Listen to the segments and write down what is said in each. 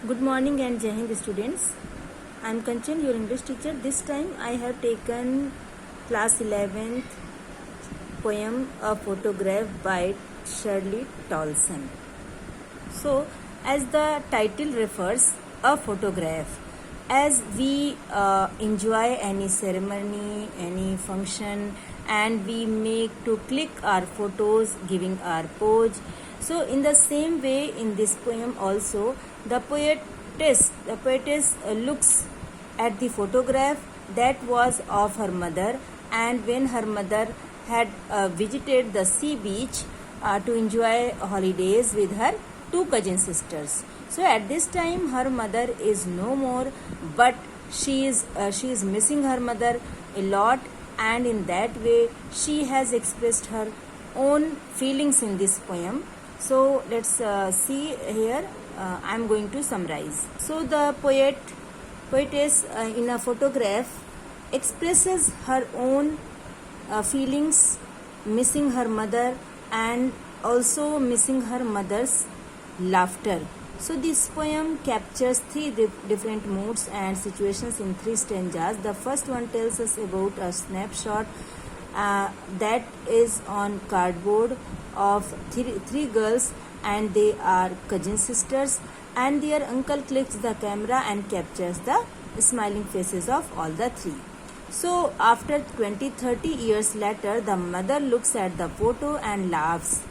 Good morning and Jai Hind students. I am Kanchan, your English teacher. This time I have taken class 11th poem A Photograph by Shirley Tolson. So, as the title refers, a photograph. As we enjoy any ceremony, any function, and we make to click our photos, giving our pose. So, in the same way, in this poem also, the poetess looks at the photograph that was of her mother, and when her mother had visited the sea beach to enjoy holidays with her two cousin sisters. So at this time her mother is no more, but she is missing her mother a lot, and in that way she has expressed her own feelings in this poem. So let's see here. I'm going to summarize. So the poetess in a photograph expresses her own feelings, missing her mother and also missing her mother's laughter. So this poem captures three different moods and situations in three stanzas. The first one tells us about a snapshot that is on cardboard of three girls, and they are cousin sisters, and their uncle clicks the camera and captures the smiling faces of all the three. So after 20-30 years later, the mother looks at the photo and laughs.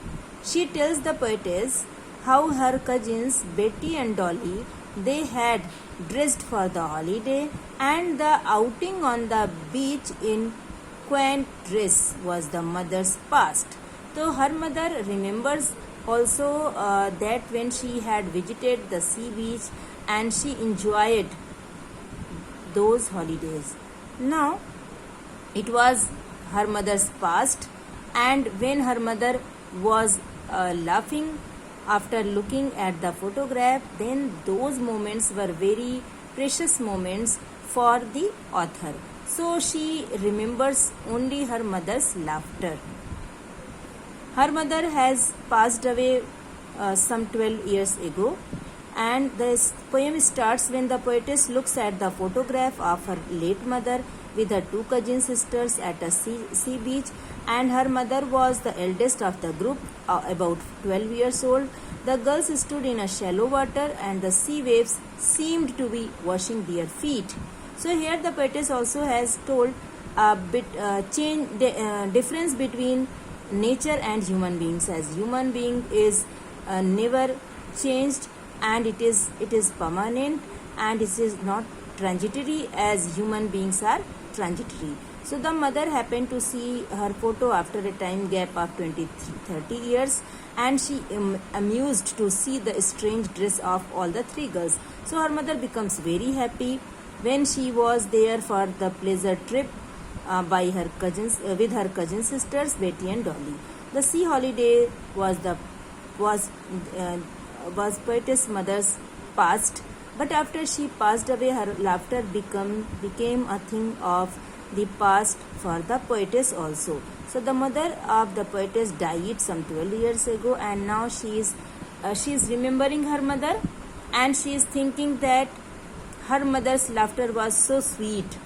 She tells the poetess how her cousins Betty and Dolly, they had dressed for the holiday, and the outing on the beach in quaint dress was the mother's past. So her mother remembers also that when she had visited the sea beach and she enjoyed those holidays. Now it was her mother's past, and when her mother was laughing after looking at the photograph, then those moments were very precious moments for the author. So she remembers only her mother's laughter. Her mother has passed away some 12 years ago, and this poem starts when the poetess looks at the photograph of her late mother with her two cousin sisters at a sea beach, and her mother was the eldest of the group, about 12 years old. The girls stood in a shallow water, and the sea waves seemed to be washing their feet. So here the poetess also has told a bit difference between nature and human beings, as human being is never changed, and it is permanent, and it is not transitory as human beings are transitory. So the mother happened to see her photo after a time gap of 20-30 years, and she amused to see the strange dress of all the three girls. So her mother becomes very happy when she was there for the pleasure trip by her cousins with her cousin sisters Betty and Dolly. The sea holiday was poetess mother's past, but after she passed away, her laughter became a thing of the past for the poetess also. So the mother of the poetess died some 12 years ago, and now she is remembering her mother, and she is thinking that her mother's laughter was so sweet.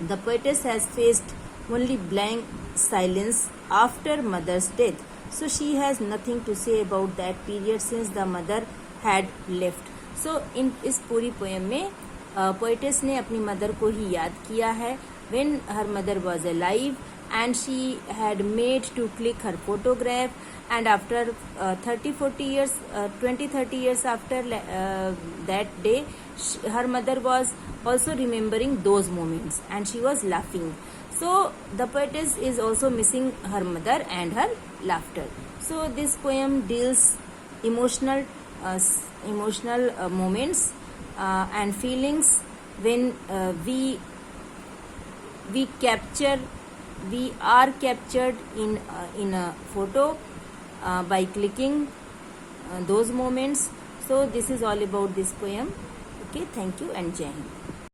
The poetess has faced only blank silence after mother's death. So she has nothing to say about that period since the mother had left. So in इस पूरी poem में poetess ने अपनी mother को ही याद किया है when her mother was alive, and she had made to click her photograph, and after 30-40 years 20-30 years after that day, her mother was also remembering those moments, and she was laughing. So the poetess is also missing her mother and her laughter. So this poem deals emotional moments and feelings when we are captured in a photo by clicking those moments. So this is all about this poem. Okay, thank you and Jai Hind.